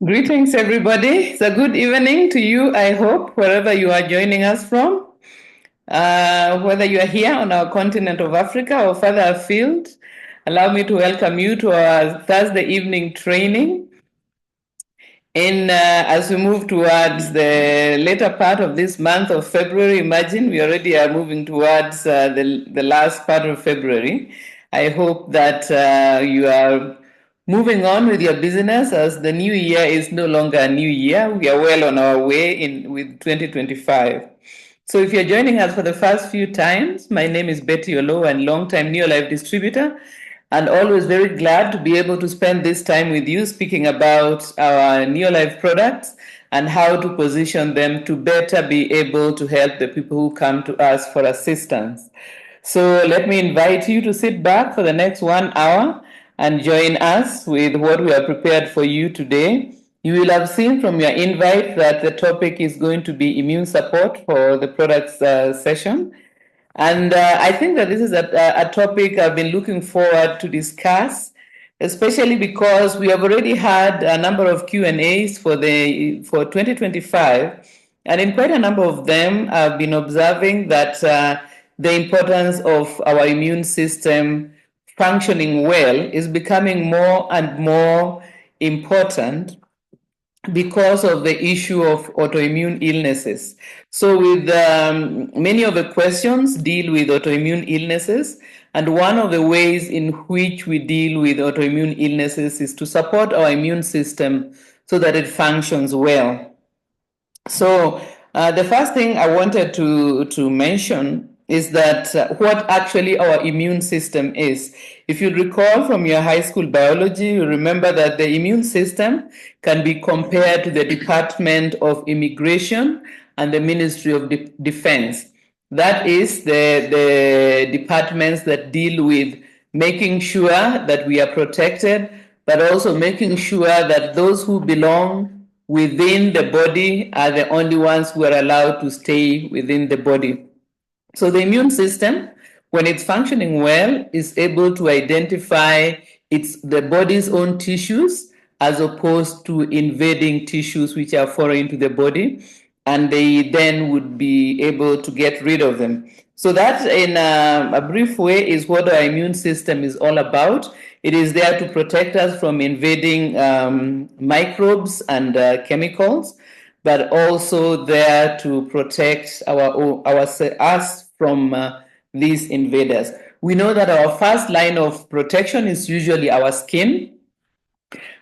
Greetings, everybody. It's a good evening to you, I hope, wherever you are joining us from. Whether you are here on our continent of Africa or further afield, allow me to welcome you to our Thursday evening training. As we move towards the later part of this month of February, imagine we already are moving towards the last part of February. I hope that you are moving on with your business as the new year is no longer a new year. We are well on our way in with 2025. So if you're joining us for the first few times, my name is Betty Olo and longtime Neolife distributor, and always very glad to be able to spend this time with you speaking about our Neolife products and how to position them to better be able to help the people who come to us for assistance. So let me invite you to sit back for the next 1 hour and join us with what we have prepared for you today. You will have seen from your invite that the topic is going to be immune support for the products session. And I think that this is a topic I've been looking forward to discuss, especially because we have already had a number of Q&As for 2025, and in quite a number of them, I've been observing that the importance of our immune system functioning well is becoming more and more important because of the issue of autoimmune illnesses. So, with many of the questions deal with autoimmune illnesses, and one of the ways in which we deal with autoimmune illnesses is to support our immune system so that it functions well. So the first thing I wanted to mention is that what actually our immune system is. If you recall from your high school biology, you remember that the immune system can be compared to the Department of Immigration and the Ministry of Defense. That is the departments that deal with making sure that we are protected, but also making sure that those who belong within the body are the only ones who are allowed to stay within the body. So the immune system, when it's functioning well, is able to identify the body's own tissues as opposed to invading tissues which are foreign to the body, and they then would be able to get rid of them. So that, in a brief way, is what our immune system is all about. It is there to protect us from invading microbes and chemicals, but also there to protect us from these invaders. We know that our first line of protection is usually our skin.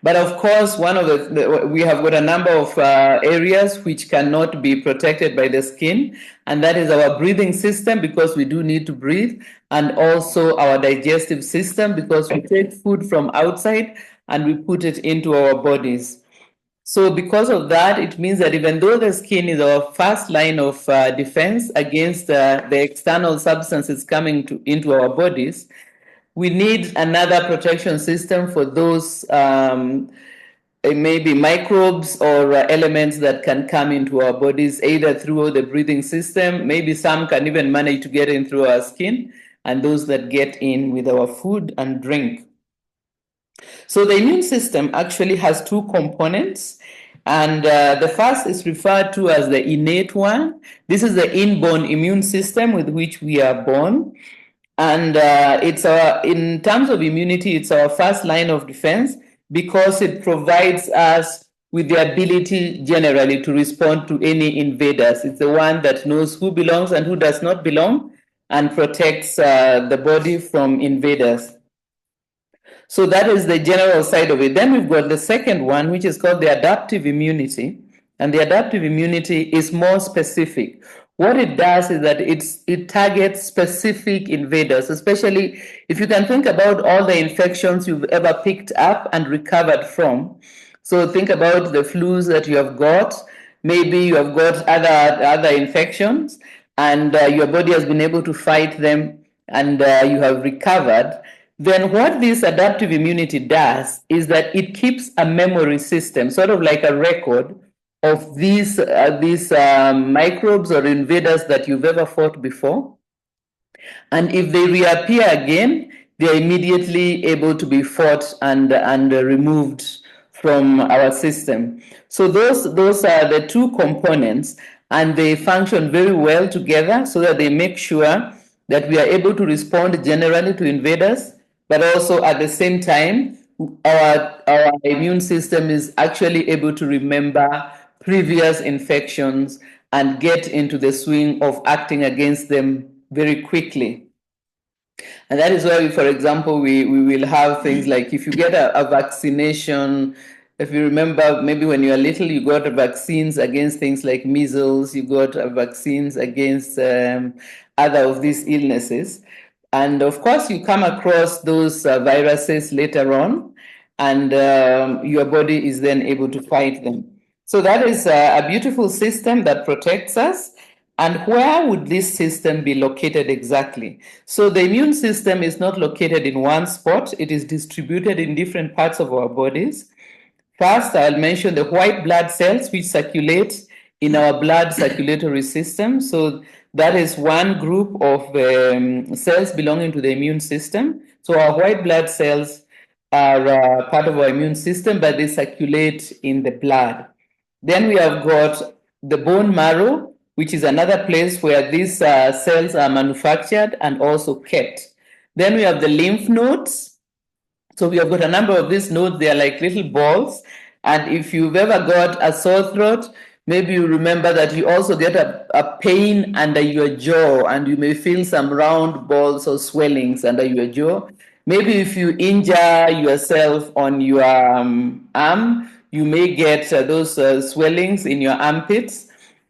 But of course, we have got a number of areas which cannot be protected by the skin, and that is our breathing system, because we do need to breathe, and also our digestive system, because we take food from outside and we put it into our bodies. So because of that, it means that even though the skin is our first line of defense against the external substances coming into our bodies, we need another protection system for those maybe microbes or elements that can come into our bodies, either through the breathing system. Maybe some can even manage to get in through our skin, and those that get in with our food and drink. So the immune system actually has two components. And the first is referred to as the innate one. This is the inborn immune system with which we are born. And in terms of immunity, it's our first line of defense because it provides us with the ability generally to respond to any invaders. It's the one that knows who belongs and who does not belong and protects the body from invaders. So that is the general side of it. Then we've got the second one, which is called the adaptive immunity. And the adaptive immunity is more specific. What it does is that it targets specific invaders, especially if you can think about all the infections you've ever picked up and recovered from. So think about the flus that you have got. Maybe you have got other infections, and your body has been able to fight them, and you have recovered. Then what this adaptive immunity does is that it keeps a memory system, sort of like a record of these microbes or invaders that you've ever fought before. And if they reappear again, they are immediately able to be fought and removed from our system. So those are the two components, and they function very well together so that they make sure that we are able to respond generally to invaders, but also at the same time, our immune system is actually able to remember previous infections and get into the swing of acting against them very quickly. And that is why, for example, we will have things like if you get a vaccination, if you remember, maybe when you were little, you got vaccines against things like measles, you got vaccines against other of these illnesses. And of course, you come across those viruses later on, and your body is then able to fight them. So that is a beautiful system that protects us. And where would this system be located exactly? So the immune system is not located in one spot, it is distributed in different parts of our bodies. First, I'll mention the white blood cells which circulate in our blood circulatory system. So that is one group of cells belonging to the immune system. So our white blood cells are part of our immune system, but they circulate in the blood. Then we have got the bone marrow, which is another place where these cells are manufactured and also kept. Then we have the lymph nodes. So we have got a number of these nodes. They are like little balls. And if you've ever got a sore throat, maybe you remember that you also get a pain under your jaw, and you may feel some round balls or swellings under your jaw. Maybe if you injure yourself on your arm, you may get those swellings in your armpits.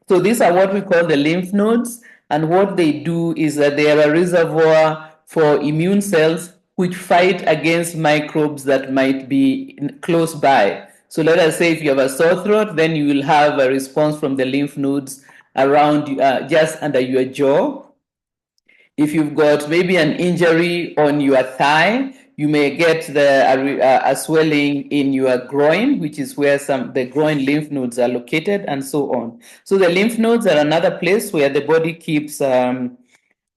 So these are what we call the lymph nodes. And what they do is that they are a reservoir for immune cells which fight against microbes that might be close by. So let us say if you have a sore throat, then you will have a response from the lymph nodes around just under your jaw. If you've got maybe an injury on your thigh, you may get a swelling in your groin, which is where the groin lymph nodes are located, and so on. So the lymph nodes are another place where the body keeps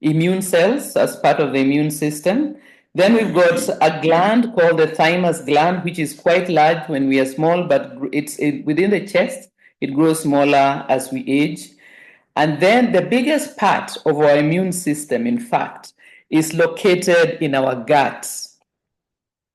immune cells as part of the immune system. Then we've got a gland called the thymus gland, which is quite large when we are small, but within the chest. It grows smaller as we age. And then the biggest part of our immune system, in fact, is located in our guts.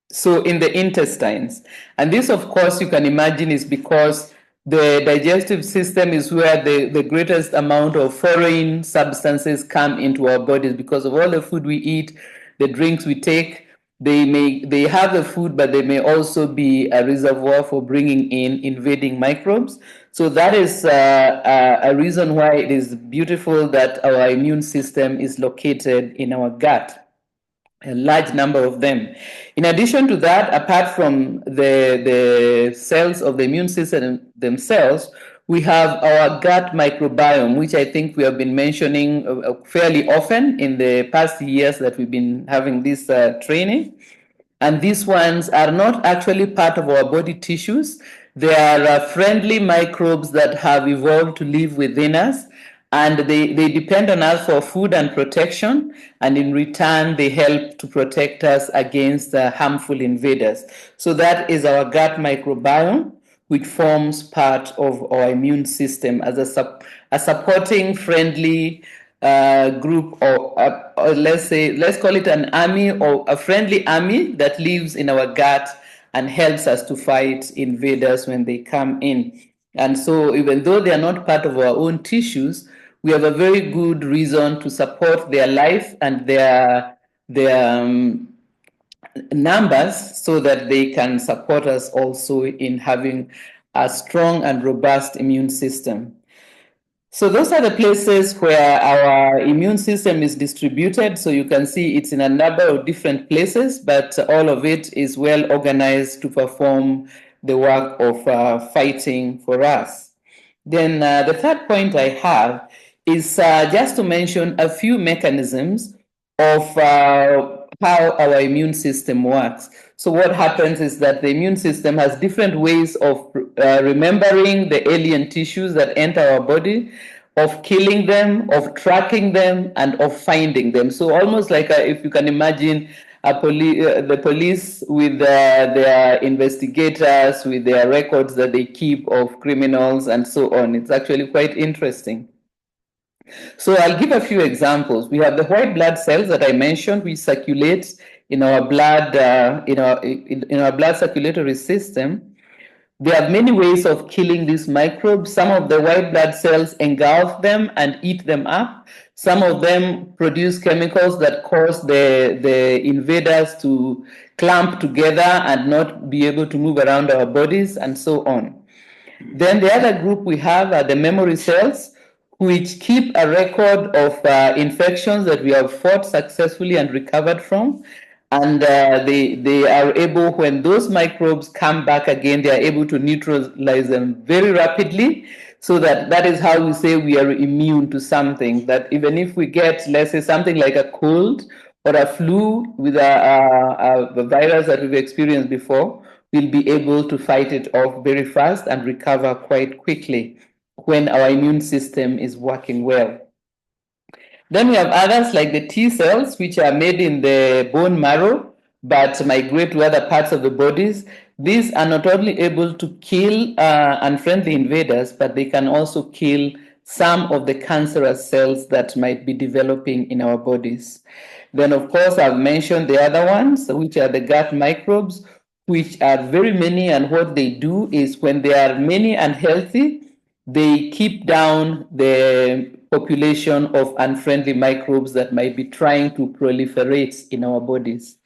So in the intestines. And this, of course, you can imagine is because the digestive system is where the greatest amount of foreign substances come into our bodies because of all the food we eat, the drinks we take. They have the food, but they may also be a reservoir for bringing in invading microbes. So that is a reason why it is beautiful that our immune system is located in our gut. A large number of them. In addition to that, apart from the cells of the immune system themselves, we have our gut microbiome, which I think we have been mentioning fairly often in the past years that we've been having this training. And these ones are not actually part of our body tissues. They are friendly microbes that have evolved to live within us, and they depend on us for food and protection, and in return they help to protect us against harmful invaders. So that is our gut microbiome, which forms part of our immune system as a supporting friendly group, or let's call it an army, or a friendly army that lives in our gut and helps us to fight invaders when they come in. And so even though they are not part of our own tissues, we have a very good reason to support their life and their numbers so that they can support us also in having a strong and robust immune system. So those are the places where our immune system is distributed. So you can see it's in a number of different places, but all of it is well organized to perform the work of fighting for us. Then the third point I have is just to mention a few mechanisms of how our immune system works. So what happens is that the immune system has different ways of remembering the alien tissues that enter our body, of killing them, of tracking them, and of finding them. So almost like if you can imagine the police with their investigators, with their records that they keep of criminals and so on. It's actually quite interesting. So I'll give a few examples. We have the white blood cells that I mentioned, which circulate in our blood, in our blood circulatory system. There are many ways of killing these microbes. Some of the white blood cells engulf them and eat them up. Some of them produce chemicals that cause the invaders to clump together and not be able to move around our bodies, and so on. Then the other group we have are the memory cells, which keep a record of infections that we have fought successfully and recovered from. And they are able, when those microbes come back again, they are able to neutralize them very rapidly. So that is how we say we are immune to something. That even if we get, let's say, something like a cold or a flu with a virus that we've experienced before, we'll be able to fight it off very fast and recover quite quickly when our immune system is working well. Then we have others like the T cells, which are made in the bone marrow but migrate to other parts of the bodies. These are not only able to kill unfriendly invaders, but they can also kill some of the cancerous cells that might be developing in our bodies. Then, of course, I've mentioned the other ones, which are the gut microbes, which are very many. And what they do is when they are many and healthy, they keep down the population of unfriendly microbes that might be trying to proliferate in our bodies.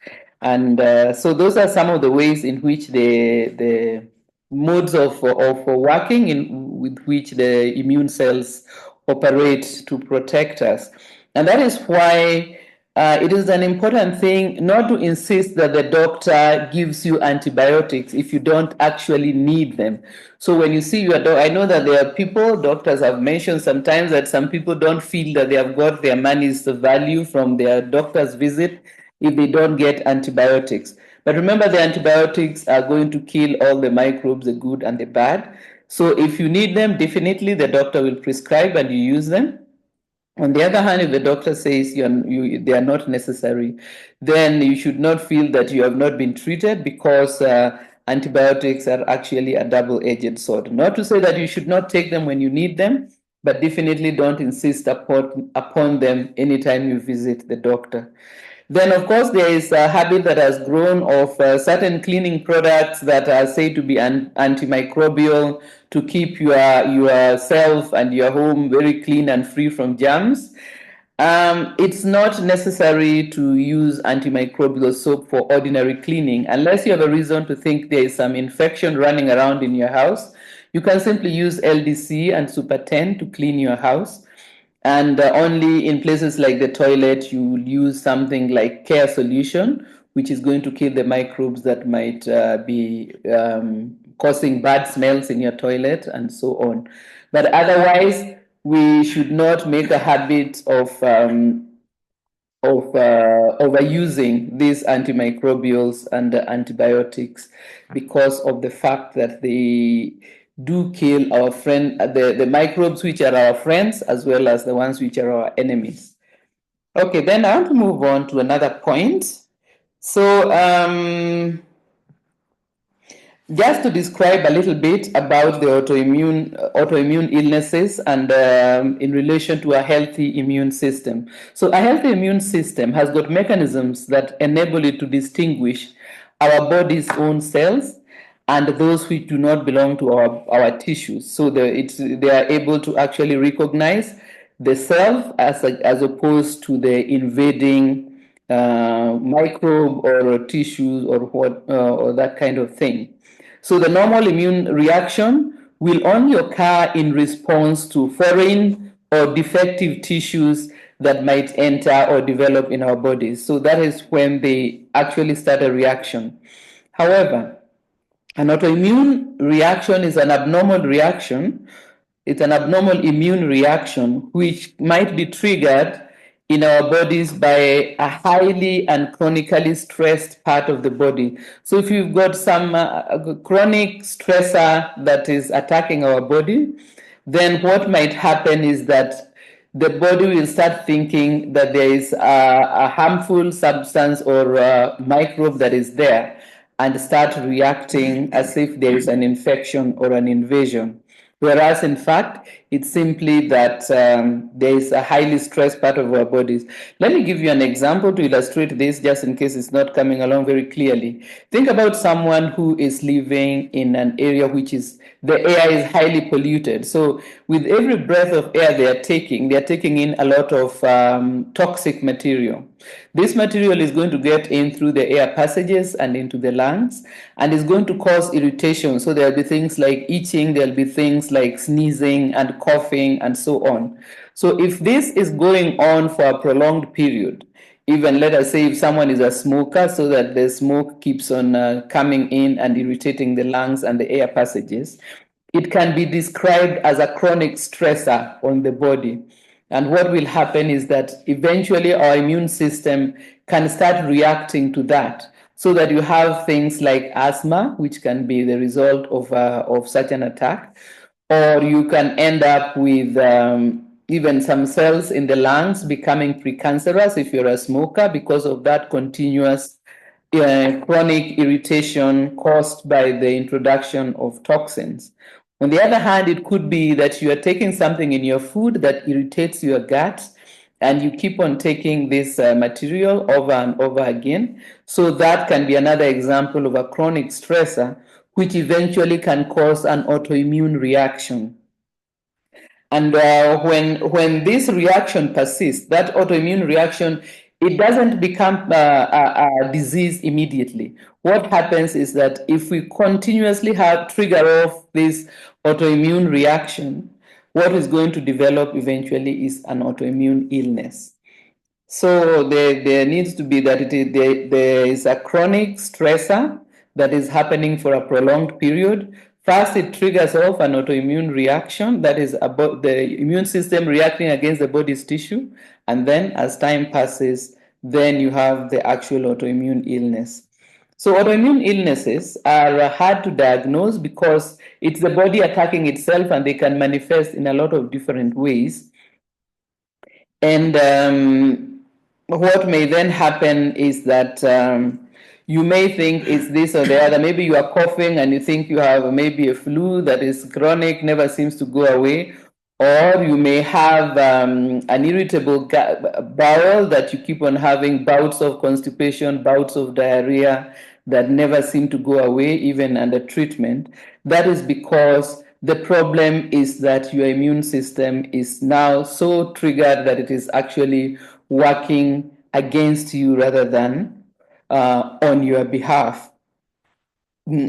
And so those are some of the ways in which the modes of working with which the immune cells operate to protect us. And that is why it is an important thing not to insist that the doctor gives you antibiotics if you don't actually need them. So when you see your doctor, I know that there are people, doctors have mentioned sometimes that some people don't feel that they have got their money's value from their doctor's visit if they don't get antibiotics. But remember, the antibiotics are going to kill all the microbes, the good and the bad. So if you need them, definitely the doctor will prescribe and you use them. On the other hand, if the doctor says they are not necessary, then you should not feel that you have not been treated, because antibiotics are actually a double-edged sword. Not to say that you should not take them when you need them, but definitely don't insist upon them anytime you visit the doctor. Then, of course, there is a habit that has grown of certain cleaning products that are said to be antimicrobial, to keep yourself and your home very clean and free from germs. It's not necessary to use antimicrobial soap for ordinary cleaning unless you have a reason to think there is some infection running around in your house. You can simply use LDC and Super 10 to clean your house. And only in places like the toilet, you will use something like Care Solution, which is going to kill the microbes that might be causing bad smells in your toilet and so on. But otherwise, we should not make a habit of overusing these antimicrobials and antibiotics, because of the fact that they do kill our the microbes which are our friends as well as the ones which are our enemies. Okay, then I want to move on to another point. So just to describe a little bit about the autoimmune illnesses and in relation to a healthy immune system. So a healthy immune system has got mechanisms that enable it to distinguish our body's own cells and those which do not belong to our tissues. So they are able to actually recognize the self as opposed to the invading microbe or tissues or that kind of thing. So the normal immune reaction will only occur in response to foreign or defective tissues that might enter or develop in our bodies. So that is when they actually start a reaction. However, an autoimmune reaction is an abnormal reaction. It's an abnormal immune reaction which might be triggered in our bodies by a highly and chronically stressed part of the body. So if you've got some chronic stressor that is attacking our body, then what might happen is that the body will start thinking that there is a harmful substance or microbe that is there and start reacting as if there is an infection or an invasion. Whereas, in fact, it's simply that there is a highly stressed part of our bodies. Let me give you an example to illustrate this, just in case it's not coming along very clearly. Think about someone who is living in an area which is the air is highly polluted. So, with every breath of air they are taking in a lot of toxic material. This material is going to get in through the air passages and into the lungs, and is going to cause irritation. So there'll be things like itching, there'll be things like sneezing and coughing and so on. So if this is going on for a prolonged period, even let us say if someone is a smoker, so that the smoke keeps on coming in and irritating the lungs and the air passages, it can be described as a chronic stressor on the body. And what will happen is that eventually our immune system can start reacting to that, so that you have things like asthma, which can be the result of such an attack, or you can end up with even some cells in the lungs becoming precancerous if you're a smoker because of that continuous chronic irritation caused by the introduction of toxins. On the other hand, it could be that you are taking something in your food that irritates your gut, and you keep on taking this material over and over again. So, that can be another example of a chronic stressor, which eventually can cause an autoimmune reaction. And when this reaction persists, that autoimmune reaction, it doesn't become a disease immediately. What happens is that if we continuously have trigger off this autoimmune reaction, what is going to develop eventually is an autoimmune illness. So there needs to be that there is a chronic stressor that is happening for a prolonged period. First, it triggers off an autoimmune reaction, that is about the immune system reacting against the body's tissue. And then as time passes, then you have the actual autoimmune illness. So autoimmune illnesses are hard to diagnose because it's the body attacking itself, and they can manifest in a lot of different ways. And what may then happen is that you may think it's this or the other. Maybe you are coughing and you think you have maybe a flu that is chronic, never seems to go away. Or you may have an irritable bowel that you keep on having bouts of constipation, bouts of diarrhea that never seem to go away, even under treatment. That is because the problem is that your immune system is now so triggered that it is actually working against you rather than on your behalf.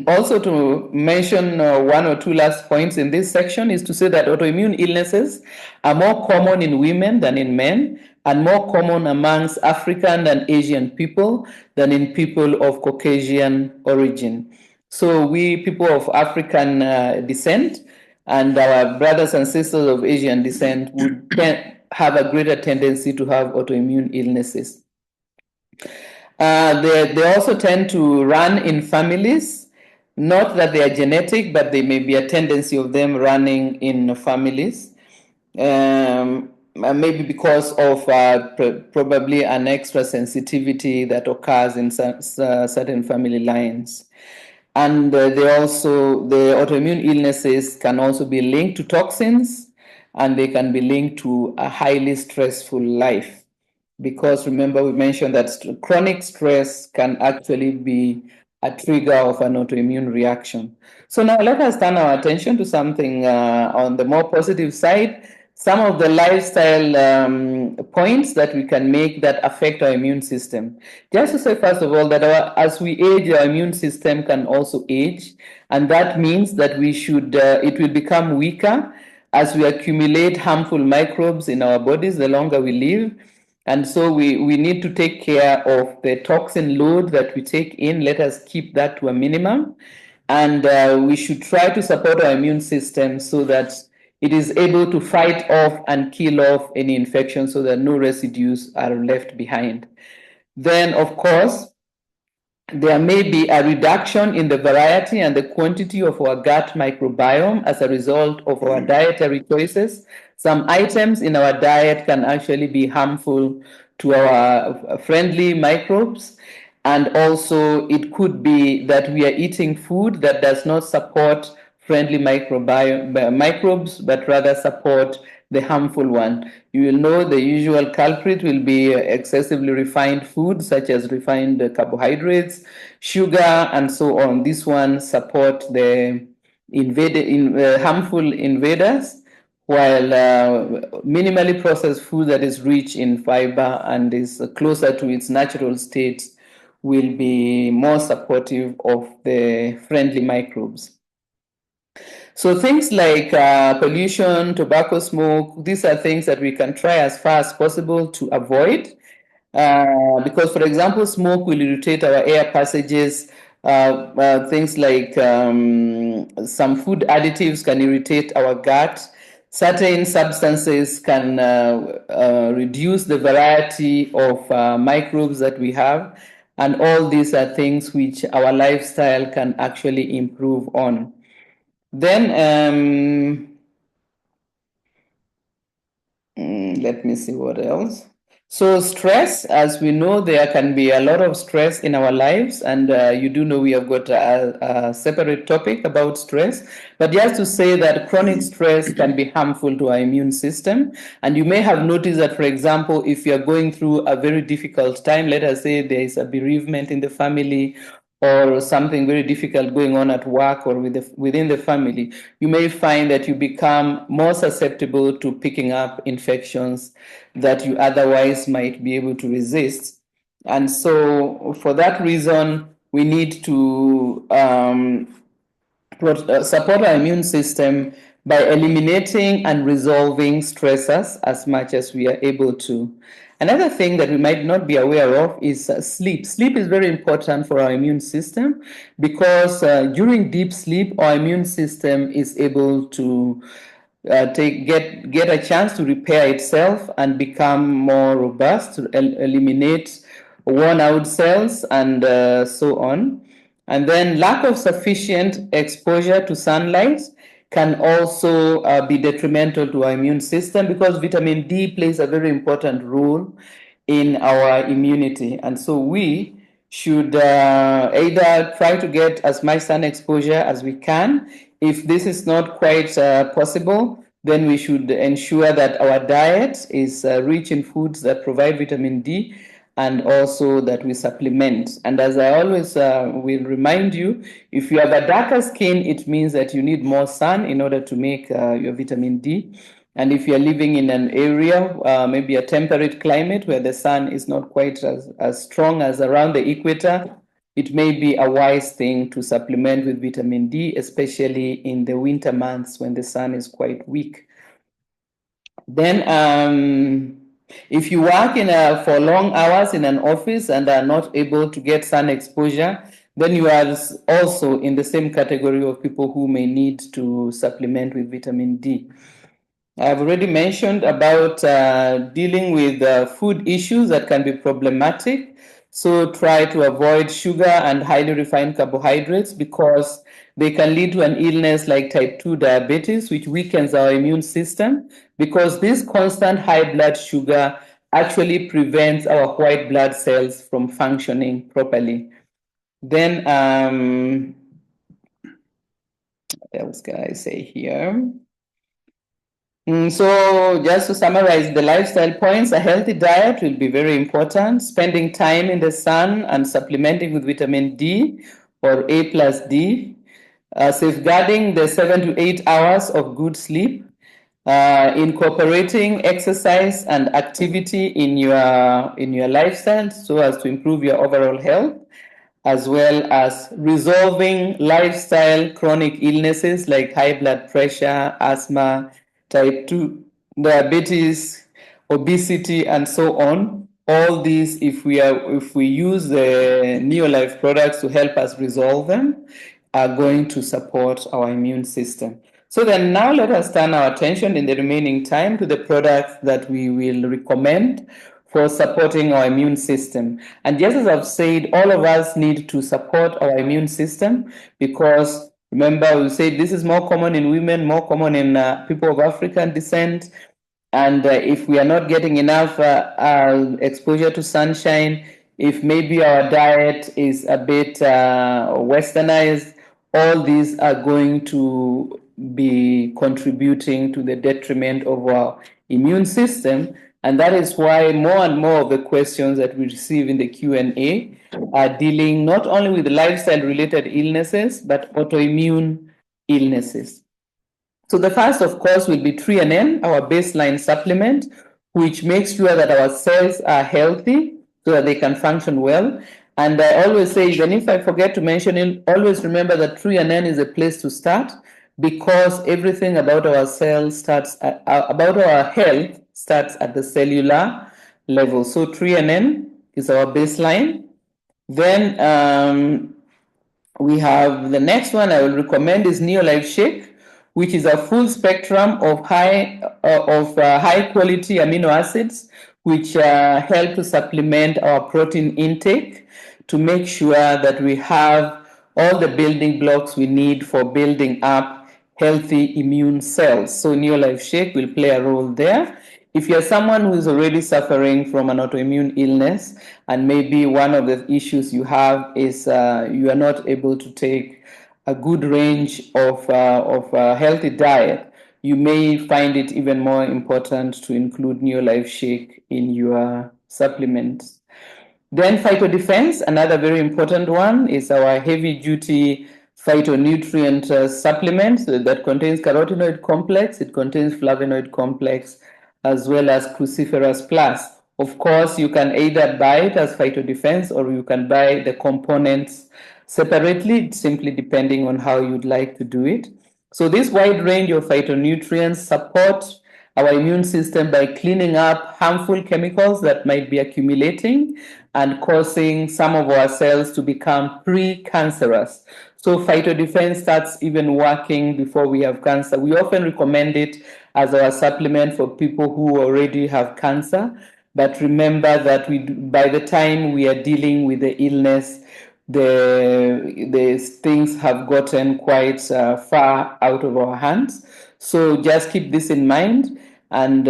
Also, to mention one or two last points in this section is to say that autoimmune illnesses are more common in women than in men, and more common amongst African and Asian people than in people of Caucasian origin. So we people of African descent and our brothers and sisters of Asian descent would have a greater tendency to have autoimmune illnesses. They also tend to run in families, not that they are genetic, but they may be a tendency of them running in families. Maybe because of probably an extra sensitivity that occurs in certain family lines. And the autoimmune illnesses can also be linked to toxins, and they can be linked to a highly stressful life. Because remember, we mentioned that chronic stress can actually be a trigger of an autoimmune reaction. So now let us turn our attention to something on the more positive side. Some of the lifestyle points that we can make that affect our immune system. Just to say, first of all, that as we age, our immune system can also age, and that means that it will become weaker as we accumulate harmful microbes in our bodies the longer we live. And so we need to take care of the toxin load that we take in. Let us keep that to a minimum. And we should try to support our immune system so that it is able to fight off and kill off any infection so that no residues are left behind. Then, of course, there may be a reduction in the variety and the quantity of our gut microbiome as a result of our dietary choices, Some items in our diet can actually be harmful to our friendly microbes. And also, it could be that we are eating food that does not support friendly microbes, but rather support the harmful one. You will know the usual culprit will be excessively refined food, such as refined carbohydrates, sugar, and so on. This one support the harmful invaders, while minimally processed food that is rich in fiber and is closer to its natural state will be more supportive of the friendly microbes. So things like pollution, tobacco smoke, these are things that we can try as far as possible to avoid. Because, for example, smoke will irritate our air passages. Things like some food additives can irritate our gut. Certain substances can reduce the variety of microbes that we have. And all these are things which our lifestyle can actually improve on. Then let me see what else. So, stress, as we know, there can be a lot of stress in our lives, and you do know we have got a separate topic about stress. But just to say that chronic stress can be harmful to our immune system. And you may have noticed that, for example, if you are going through a very difficult time, let us say there is a bereavement in the family, or something very difficult going on at work or within the family, you may find that you become more susceptible to picking up infections that you otherwise might be able to resist. And so, for that reason, we need to support our immune system by eliminating and resolving stressors as much as we are able to. Another thing that we might not be aware of is sleep. Sleep is very important for our immune system because during deep sleep, our immune system is able to get a chance to repair itself and become more robust, to eliminate worn out cells, and so on. And then lack of sufficient exposure to sunlight can also be detrimental to our immune system because vitamin D plays a very important role in our immunity. And so we should either try to get as much sun exposure as we can. If this is not quite possible, then we should ensure that our diet is rich in foods that provide vitamin D and also that we supplement. And as I always will remind you, if you have a darker skin, it means that you need more sun in order to make your vitamin D. And if you're living in an area, maybe a temperate climate where the sun is not quite as strong as around the equator, it may be a wise thing to supplement with vitamin D, especially in the winter months when the sun is quite weak. Then, if you work for long hours in an office and are not able to get sun exposure, then you are also in the same category of people who may need to supplement with vitamin D. I've already mentioned about dealing with food issues that can be problematic. So try to avoid sugar and highly refined carbohydrates because they can lead to an illness like type 2 diabetes, which weakens our immune system because this constant high blood sugar actually prevents our white blood cells from functioning properly. Then, what else can I say here? So, just to summarize the lifestyle points, a healthy diet will be very important. Spending time in the sun and supplementing with vitamin D or A plus D, safeguarding the 7 to 8 hours of good sleep, incorporating exercise and activity in your lifestyle so as to improve your overall health, as well as resolving lifestyle chronic illnesses like high blood pressure, asthma, type 2 diabetes, obesity, and so on. All these, if we use the Neolife products to help us resolve them, are going to support our immune system. So then now let us turn our attention in the remaining time to the products that we will recommend for supporting our immune system. And just as I've said, all of us need to support our immune system because remember, we said this is more common in women, more common in people of African descent. And if we are not getting enough exposure to sunshine, if maybe our diet is a bit westernized, all these are going to be contributing to the detriment of our immune system. And that is why more and more of the questions that we receive in the Q&A are dealing not only with lifestyle related illnesses but autoimmune illnesses. So the first, of course, will be N, our baseline supplement, which makes sure that our cells are healthy so that they can function well. And I always say, even if I forget to mention it, always remember that N is a place to start, because everything about our cells about our health starts at the cellular level. So N is our baseline. Then we have the next one I will recommend is Neolife Shake, which is a full spectrum of high quality amino acids, which help to supplement our protein intake to make sure that we have all the building blocks we need for building up healthy immune cells. So Neolife Shake will play a role there. If you're someone who is already suffering from an autoimmune illness, and maybe one of the issues you have is you are not able to take a good range of healthy diet, you may find it even more important to include Neolife Shake in your supplements. Then phytodefense, another very important one, is our heavy-duty phytonutrient supplement that contains carotenoid complex, it contains flavonoid complex, as well as cruciferous plus. Of course, you can either buy it as phytodefense or you can buy the components separately, simply depending on how you'd like to do it. So this wide range of phytonutrients support our immune system by cleaning up harmful chemicals that might be accumulating and causing some of our cells to become pre-cancerous. So phytodefense starts even working before we have cancer. We often recommend it as our supplement for people who already have cancer. But remember that by the time we are dealing with the illness, the things have gotten quite far out of our hands. So just keep this in mind and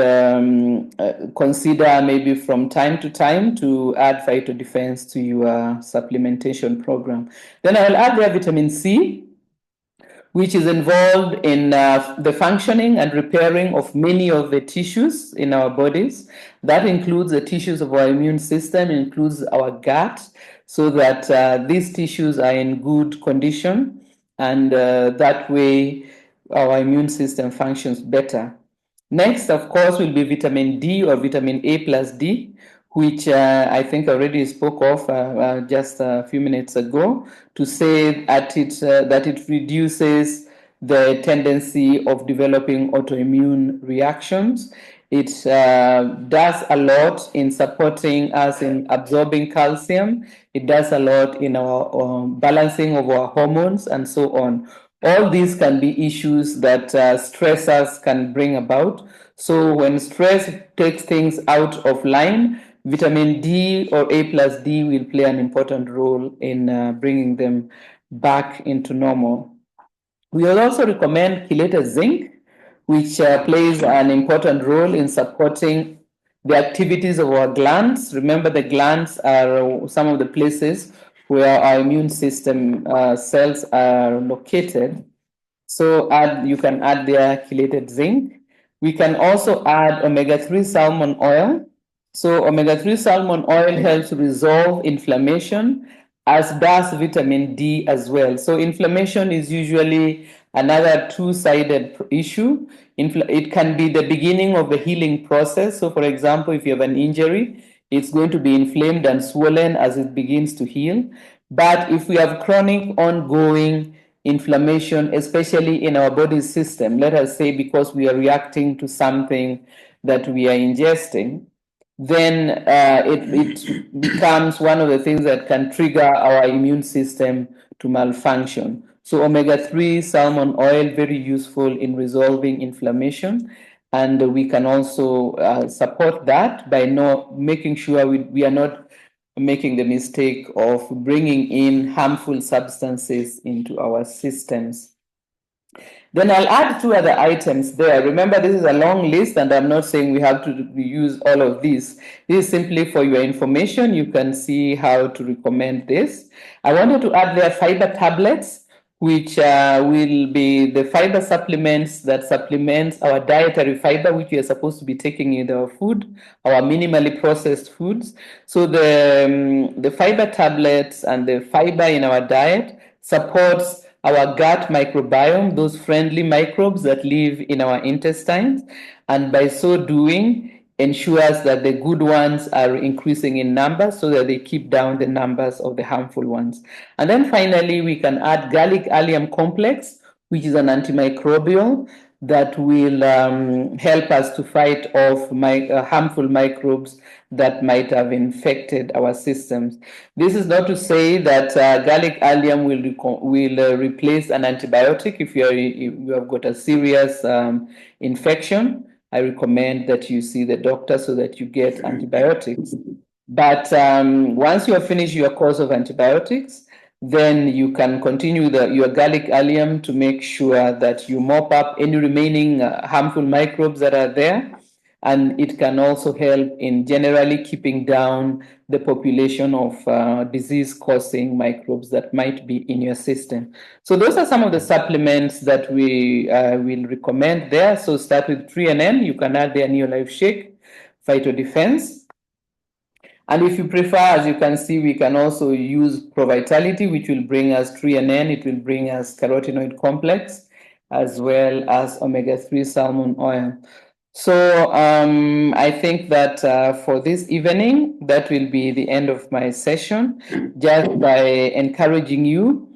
consider maybe from time to time to add phytodefense to your supplementation program. Then I'll add there vitamin C, which is involved in the functioning and repairing of many of the tissues in our bodies. That includes the tissues of our immune system, includes our gut, so that these tissues are in good condition, and that way our immune system functions better. Next, of course, will be vitamin D or vitamin A plus D, which I think I already spoke of just a few minutes ago, to say that it reduces the tendency of developing autoimmune reactions. It does a lot in supporting us in absorbing calcium. It does a lot in our balancing of our hormones and so on. All these can be issues that stressors can bring about. So when stress takes things out of line, vitamin D or A plus D will play an important role in bringing them back into normal. We will also recommend chelated zinc, which plays an important role in supporting the activities of our glands. Remember, the glands are some of the places where our immune system cells are located. So you can add their chelated zinc. We can also add omega-3 salmon oil. So omega-3 salmon oil helps resolve inflammation, as does vitamin D as well. So inflammation is usually another two-sided issue. It can be the beginning of the healing process. So for example, if you have an injury, it's going to be inflamed and swollen as it begins to heal. But if we have chronic ongoing inflammation, especially in our body system, let us say because we are reacting to something that we are ingesting, then it becomes one of the things that can trigger our immune system to malfunction. So omega-3 salmon oil, very useful in resolving inflammation. And we can also support that by making sure we are not making the mistake of bringing in harmful substances into our systems. Then I'll add two other items there. Remember, this is a long list, and I'm not saying we have to use all of these. This is simply for your information. You can see how to recommend this. I wanted to add there fiber tablets, which will be the fiber supplements that supplements our dietary fiber, which we are supposed to be taking in our food, our minimally processed foods. So the fiber tablets and the fiber in our diet supports our gut microbiome, those friendly microbes that live in our intestines, and by so doing, ensures that the good ones are increasing in number so that they keep down the numbers of the harmful ones. And then finally, we can add garlic allium complex, which is an antimicrobial that will help us to fight off harmful microbes that might have infected our systems. This is not to say that garlic allium will replace an antibiotic if you have got a serious infection. I recommend that you see the doctor so that you get antibiotics. But once you have finished your course of antibiotics, then you can continue your garlic allium to make sure that you mop up any remaining harmful microbes that are there. And it can also help in generally keeping down the population of disease-causing microbes that might be in your system. So those are some of the supplements that we will recommend there. So start with 3NN. You can add the Neolife Shake, Phyto Defense. And if you prefer, as you can see, we can also use Provitality, which will bring us 3NN. It will bring us carotenoid complex, as well as omega-3 salmon oil. So I think that for this evening, that will be the end of my session, just by encouraging you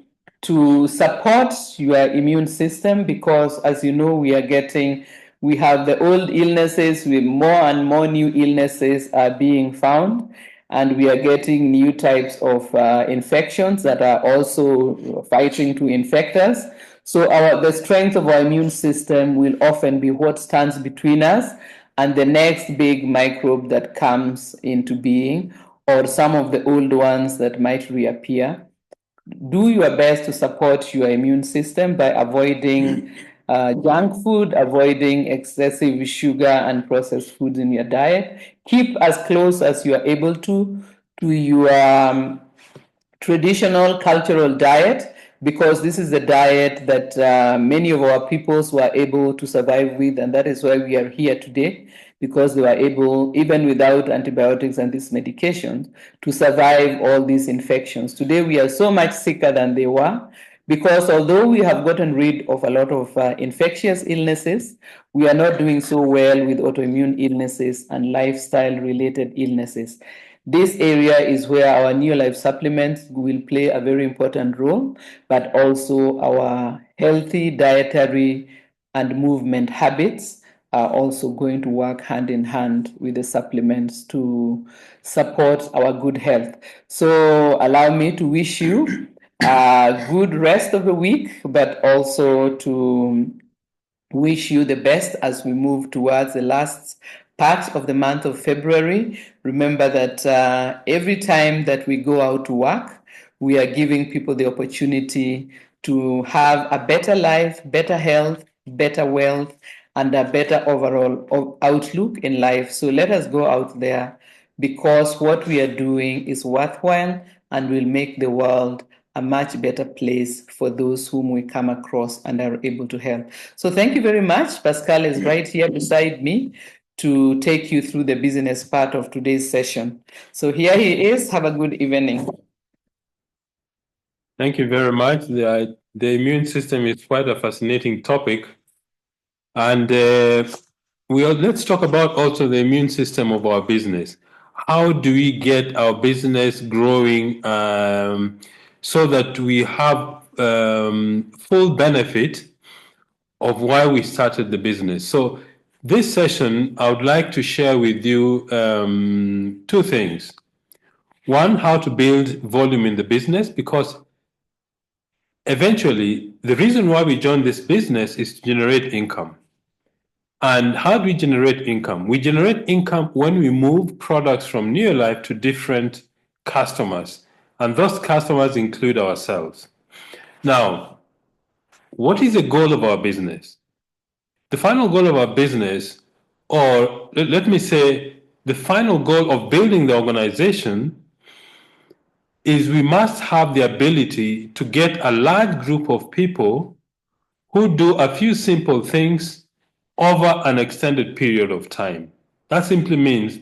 to support your immune system, because as you know, we have the old illnesses, with more and more new illnesses are being found, and we are getting new types of infections that are also fighting to infect us. So the strength of our immune system will often be what stands between us and the next big microbe that comes into being, or some of the old ones that might reappear. Do your best to support your immune system by avoiding junk food, avoiding excessive sugar and processed foods in your diet. Keep as close as you are able to your traditional cultural diet, because this is the diet that many of our peoples were able to survive with, and that is why we are here today, because they were able, even without antibiotics and these medications, to survive all these infections. Today we are so much sicker than they were, because although we have gotten rid of a lot of infectious illnesses, we are not doing so well with autoimmune illnesses and lifestyle related illnesses. This area is where our Neolife supplements will play a very important role, but also our healthy dietary and movement habits are also going to work hand in hand with the supplements to support our good health. So allow me to wish you a good rest of the week, but also to wish you the best as we move towards the last part of the month of February. Remember that every time that we go out to work, we are giving people the opportunity to have a better life, better health, better wealth, and a better overall outlook in life. So let us go out there, because what we are doing is worthwhile and will make the world a much better place for those whom we come across and are able to help. So thank you very much. Pascal is right here beside me to take you through the business part of today's session. So here he is. Have a good evening. Thank you very much. The immune system is quite a fascinating topic. And let's talk about also the immune system of our business. How do we get our business growing so that we have full benefit of why we started the business? So this session, I would like to share with you two things. One, how to build volume in the business, because eventually the reason why we joined this business is to generate income. And how do we generate income? We generate income when we move products from Neolife to different customers. And those customers include ourselves. Now, what is the goal of our business? The final goal of our business, or let me say, the final goal of building the organization is we must have the ability to get a large group of people who do a few simple things over an extended period of time. That simply means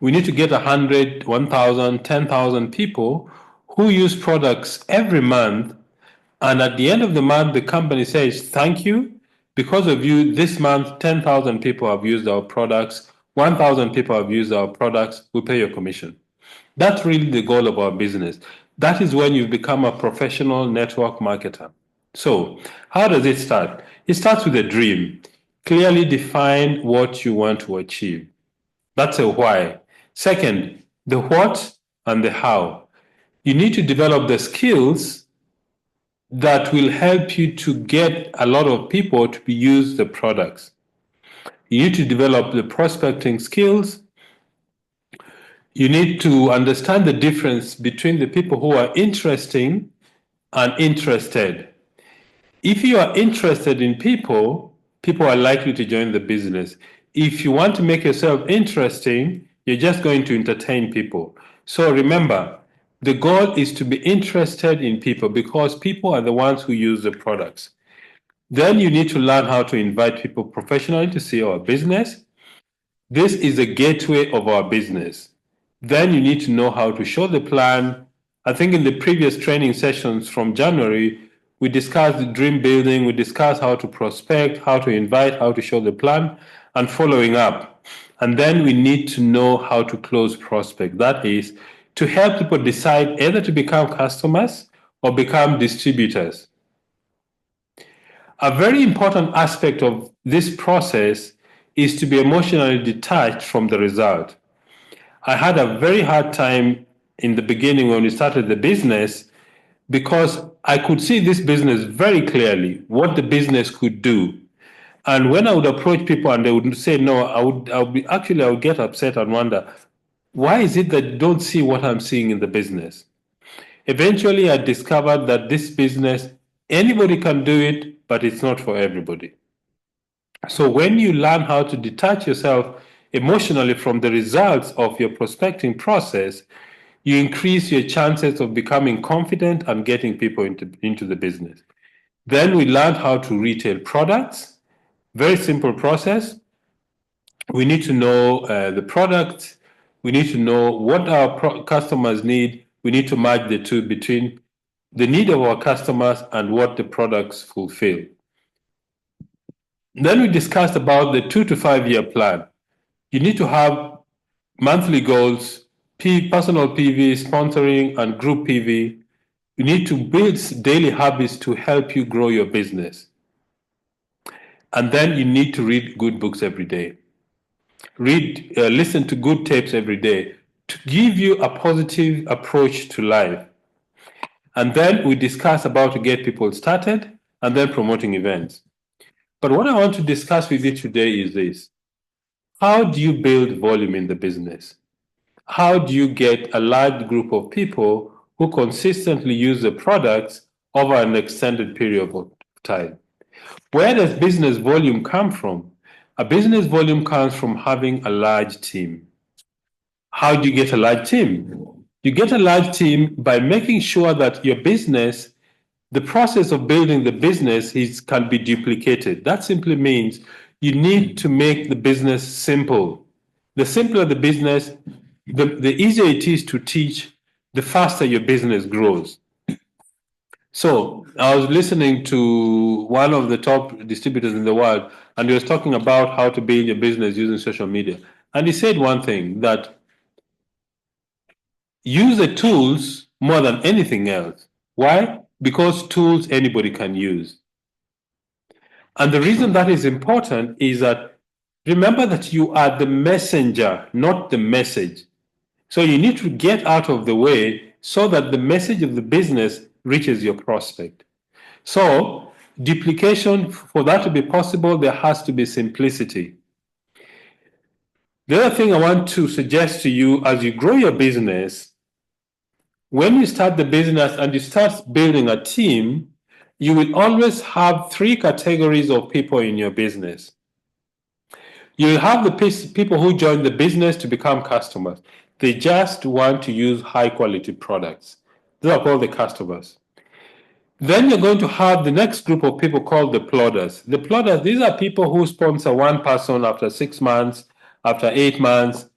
we need to get 100, 1,000, 10,000 people who use products every month. And at the end of the month, the company says, thank you. Because of you, this month, 10,000 people have used our products, 1,000 people have used our products, we pay your commission. That's really the goal of our business. That is when you become a professional network marketer. So, how does it start? It starts with a dream. Clearly define what you want to achieve. That's a why. Second, the what and the how. You need to develop the skills that will help you to get a lot of people to use the products. You need to develop the prospecting skills. You need to understand the difference between the people who are interesting and interested. If you are interested in people, people are likely to join the business. If you want to make yourself interesting, you're just going to entertain people. So remember, the goal is to be interested in people because people are the ones who use the products. Then you need to learn how to invite people professionally to see our business. This is the gateway of our business. Then you need to know how to show the plan. I think in the previous training sessions from January, we discussed dream building, we discussed how to prospect, how to invite, how to show the plan, and following up. And then we need to know how to close prospect. That is to help people decide either to become customers or become distributors. A very important aspect of this process is to be emotionally detached from the result. I had a very hard time in the beginning when we started the business because I could see this business very clearly, what the business could do. And when I would approach people and they would say no, I would get upset and wonder, why is it that you don't see what I'm seeing in the business? Eventually, I discovered that this business, anybody can do it, but it's not for everybody. So when you learn how to detach yourself emotionally from the results of your prospecting process, you increase your chances of becoming confident and getting people into the business. Then we learned how to retail products. Very simple process. We need to know the product. We need to know what our customers need. We need to match the two between the need of our customers and what the products fulfill. Then we discussed about the 2 to 5 year plan. You need to have monthly goals, personal PV, sponsoring, and group PV. You need to build daily habits to help you grow your business. And then you need to read good books every day. Listen to good tapes every day to give you a positive approach to life. And then we discuss about to get people started and then promoting events. But what I want to discuss with you today is this. How do you build volume in the business? How do you get a large group of people who consistently use the products over an extended period of time? Where does business volume come from? A business volume comes from having a large team. How do you get a large team? You get a large team by making sure that your business, the process of building the business can be duplicated. That simply means you need to make the business simple. The simpler the business, the easier it is to teach, the faster your business grows. So I was listening to one of the top distributors in the world, and he was talking about how to build your business using social media. And he said one thing, that use the tools more than anything else. Why? Because tools anybody can use. And the reason that is important is that remember that you are the messenger, not the message. So you need to get out of the way so that the message of the business reaches your prospect. So duplication, for that to be possible, there has to be simplicity. The other thing I want to suggest to you as you grow your business, when you start the business and you start building a team, you will always have three categories of people in your business. You have the people who join the business to become customers. They just want to use high quality products. Those are called the customers. Then you're going to have the next group of people called the plodders. The plodders, these are people who sponsor one person after 6 months, after 8 months.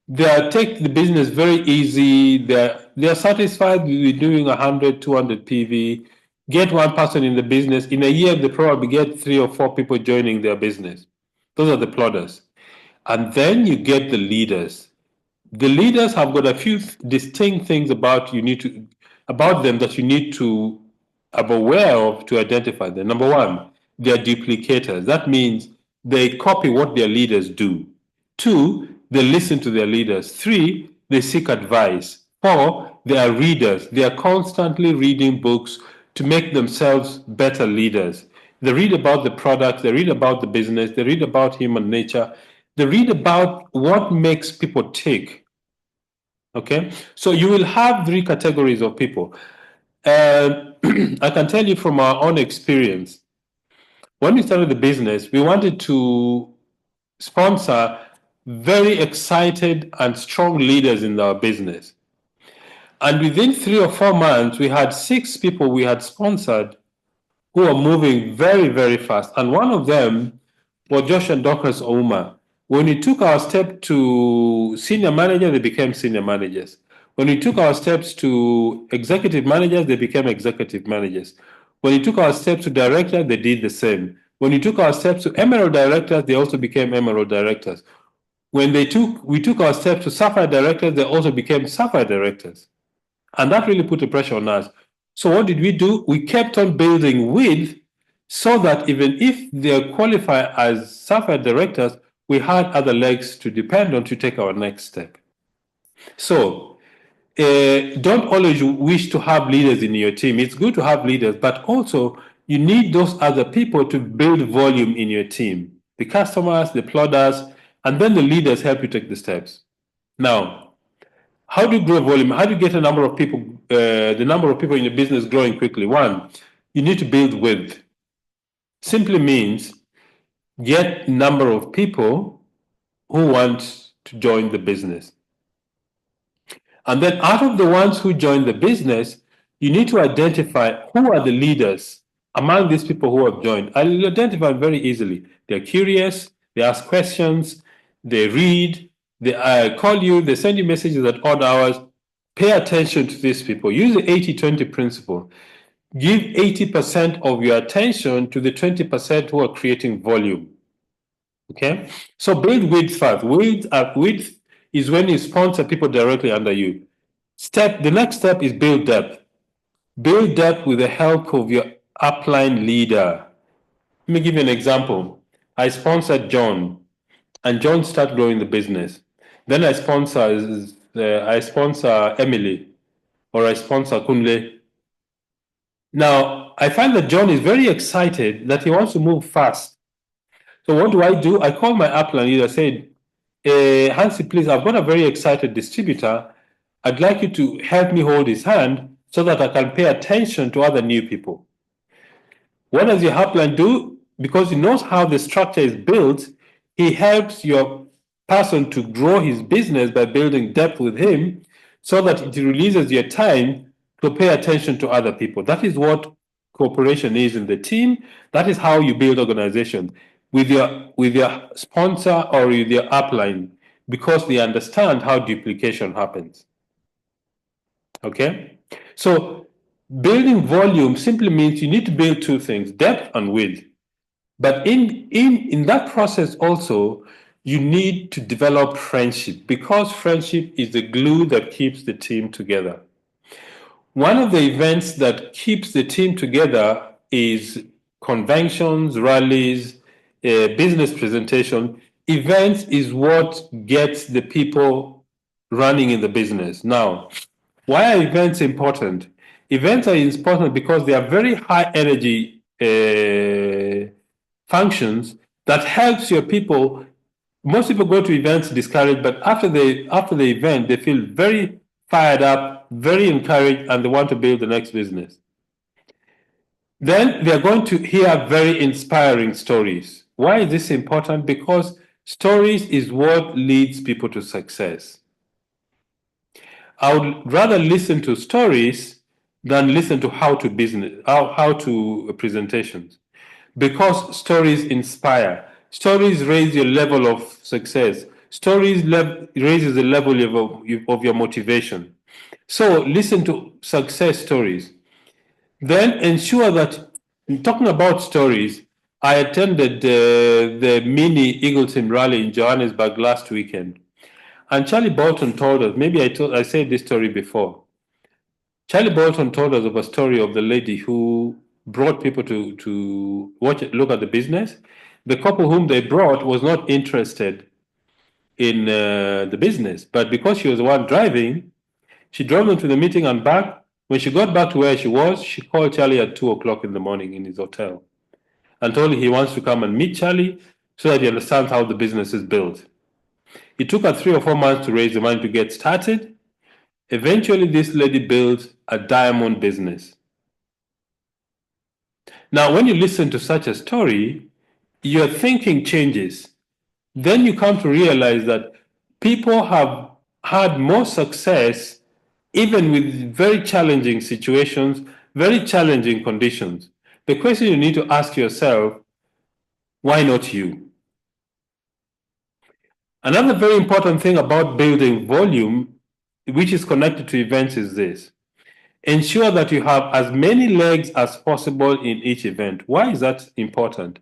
They take the business very easy. They're satisfied with doing 100, 200 PV. Get one person in the business. In a year, they probably get 3 or 4 people joining their business. Those are the plodders. And then you get the leaders. The leaders have got a few distinct things about them that you need to be aware of to identify them. Number one, they are duplicators. That means they copy what their leaders do. Two, they listen to their leaders. Three, they seek advice. Four, they are readers. They are constantly reading books to make themselves better leaders. They read about the products, they read about the business, they read about human nature, they read about what makes people tick. Okay, so you will have three categories of people. And I can tell you from our own experience, when we started the business, we wanted to sponsor very excited and strong leaders in our business. And within 3 or 4 months, we had 6 people we had sponsored who are moving very, very fast. And one of them was Josh and Dorcas Ouma. When we took our step to senior manager, they became senior managers. When we took our steps to executive managers, they became executive managers. When we took our steps to director, they did the same. When we took our steps to emerald directors, they also became emerald directors. When we took our steps to sapphire directors, they also became sapphire directors. And that really put a pressure on us. So what did we do? We kept on building with so that even if they qualify as sapphire directors, we had other legs to depend on to take our next step. So don't always wish to have leaders in your team. It's good to have leaders, but also you need those other people to build volume in your team. The customers, the plodders, and then the leaders help you take the steps. Now, how do you grow volume? How do you get a number of people, the number of people in your business growing quickly? One, you need to build width. Simply means get number of people who want to join the business. And then out of the ones who join the business, you need to identify who are the leaders among these people who have joined. I'll identify very easily. They're curious, they ask questions, they read, they call you, they send you messages at odd hours. Pay attention to these people. Use the 80-20 principle. Give 80% of your attention to the 20% who are creating volume. Okay? So build width first. Width is when you sponsor people directly under you. The next step is build depth. Build depth with the help of your upline leader. Let me give you an example. I sponsored John, and John started growing the business. Then I sponsor Emily, or I sponsor Kunle. Now I find that John is very excited that he wants to move fast. So what do? I call my upline leader. Said, Hansi, please, I've got a very excited distributor. I'd like you to help me hold his hand so that I can pay attention to other new people. What does your upline do? Because he knows how the structure is built, he helps your person to grow his business by building depth with him so that it releases your time to pay attention to other people. That is what cooperation is in the team. That is how you build organizations with your sponsor or with your upline, because they understand how duplication happens. Okay? So building volume simply means you need to build two things, depth and width. But in that process also, you need to develop friendship, because friendship is the glue that keeps the team together. One of the events that keeps the team together is conventions, rallies, business presentation. Events is what gets the people running in the business. Now, why are events important? Events are important because they are very high energy functions that helps your people. Most people go to events discouraged, but after the event, they feel very fired up, very encouraged, and they want to build the next business. Then they're going to hear very inspiring stories. Why is this important? Because stories is what leads people to success. I would rather listen to stories than listen to how to presentations, because stories inspire. Stories raise your level of success. Stories raises the level of your motivation. So listen to success stories. Then ensure that, talking about stories, I attended the mini Eagleton rally in Johannesburg last weekend. And Charlie Bolton told us, maybe I said this story before. Charlie Bolton told us of a story of the lady who brought people to look at the business. The couple whom they brought was not interested in the business, but because she was the one driving, she drove them to the meeting and back. When she got back to where she was, she called Charlie at 2 o'clock in the morning in his hotel and told him he wants to come and meet Charlie so that he understands how the business is built. It took her 3 or 4 months to raise the money to get started. Eventually, this lady built a diamond business. Now, when you listen to such a story, your thinking changes. Then you come to realize that people have had more success even with very challenging situations, very challenging conditions. The question you need to ask yourself, why not you? Another very important thing about building volume, which is connected to events, is this: ensure that you have as many legs as possible in each event. Why is that important?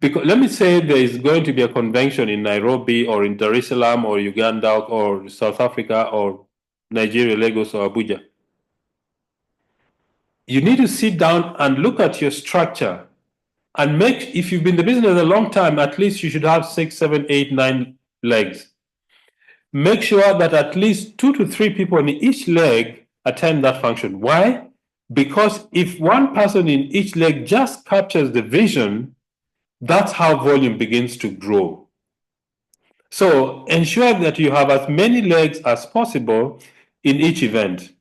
Because let me say there is going to be a convention in Nairobi or in Dar es Salaam or Uganda or South Africa or Nigeria, Lagos or Abuja. You need to sit down and look at your structure and if you've been in the business a long time, at least you should have 6, 7, 8, 9 legs. Make sure that at least 2 to 3 people in each leg attend that function. Why? Because if one person in each leg just captures the vision, that's how volume begins to grow. So ensure that you have as many legs as possible in each event.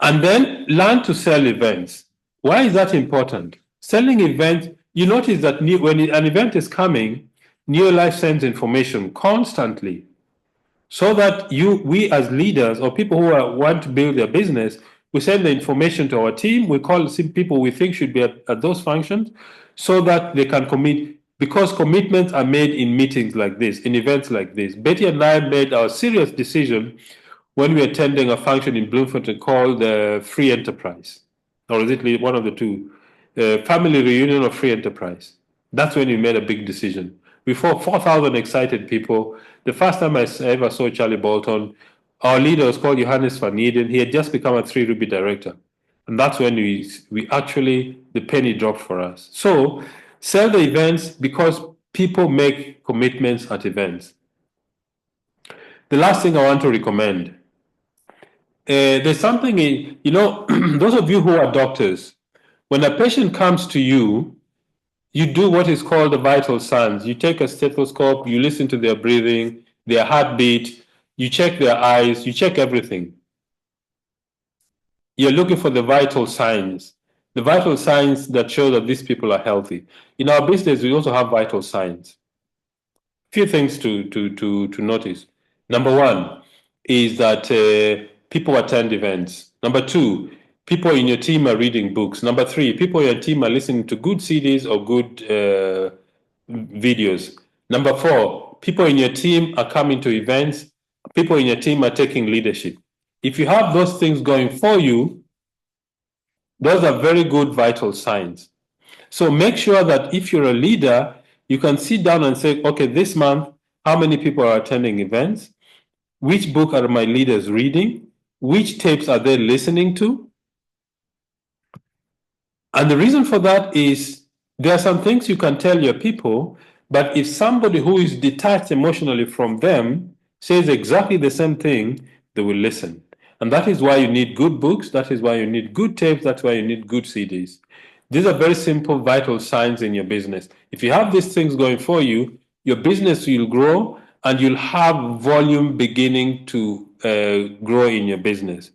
And then learn to sell events. Why is that important? Selling events, you notice that when an event is coming, Neolife sends information constantly so that we as leaders or people who want to build their business, we send the information to our team. We call people we think should be at those functions so that they can commit, because commitments are made in meetings like this, in events like this. Betty and I made our serious decision when we were attending a function in Bloemfontein called the Free Enterprise, or is it one of the two? Family Reunion of Free Enterprise. That's when we made a big decision. Before 4,000 excited people, the first time I ever saw Charlie Bolton, our leader was called Johannes van Eden. He had just become a 3 Ruby director. And that's when we actually, the penny dropped for us. So sell the events because people make commitments at events. The last thing I want to recommend, there's something those of you who are doctors, when a patient comes to you, you do what is called the vital signs. You take a stethoscope, you listen to their breathing, their heartbeat, you check their eyes, you check everything. You're looking for the vital signs that show that these people are healthy. In our business, we also have vital signs. Few things to notice. Number one is that people attend events. Number two, people in your team are reading books. Number three, people in your team are listening to good CDs or good videos. Number four, people in your team are coming to events. People in your team are taking leadership. If you have those things going for you, those are very good vital signs. So make sure that if you're a leader, you can sit down and say, okay, this month, how many people are attending events? Which book are my leaders reading? Which tapes are they listening to? And the reason for that is there are some things you can tell your people, but if somebody who is detached emotionally from them says exactly the same thing, they will listen. And that is why you need good books. That is why you need good tapes. That's why you need good CDs. These are very simple, vital signs in your business. If you have these things going for you, your business will grow and you'll have volume beginning to grow in your business.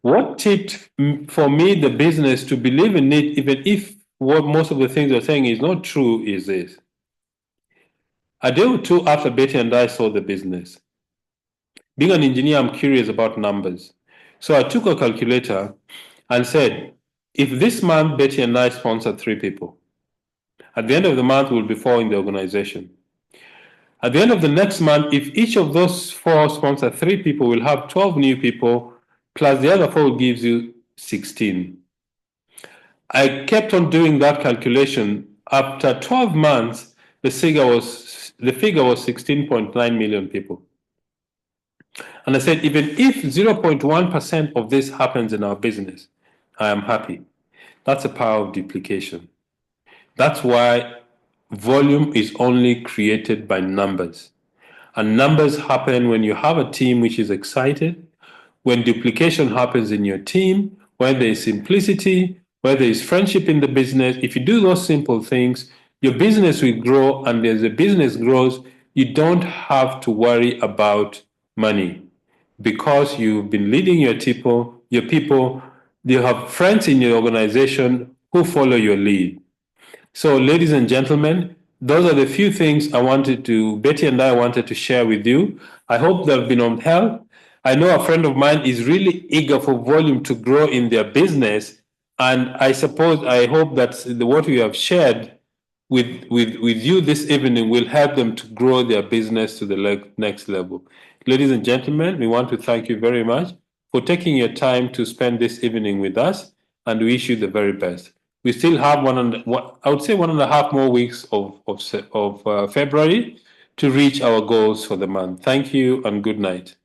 What tipped for me the business to believe in it, even if what most of the things they're saying is not true, is this. A day or two after Betty and I saw the business, being an engineer, I'm curious about numbers. So I took a calculator and said, if this month Betty and I sponsor 3 people, at the end of the month we'll be 4 in the organization. At the end of the next month, if each of those 4 sponsor 3 people, we'll have 12 new people, plus the other 4 gives you 16. I kept on doing that calculation. After 12 months, the figure was 16.9 million people. And I said, even if 0.1% of this happens in our business, I am happy. That's the power of duplication. That's why volume is only created by numbers. And numbers happen when you have a team which is excited, when duplication happens in your team, when there is simplicity, where there is friendship in the business. If you do those simple things, your business will grow. And as the business grows, you don't have to worry about money because you've been leading your people, you have friends in your organization who follow your lead. So, ladies and gentlemen, those are the few things Betty and I wanted to share with you. I hope they've been of help. I know a friend of mine is really eager for volume to grow in their business. And I hope that what we have shared with you this evening will help them to grow their business to the next level. Ladies and gentlemen, we want to thank you very much for taking your time to spend this evening with us, and we wish you the very best. We still have I would say 1.5 more weeks of February to reach our goals for the month. Thank you and good night.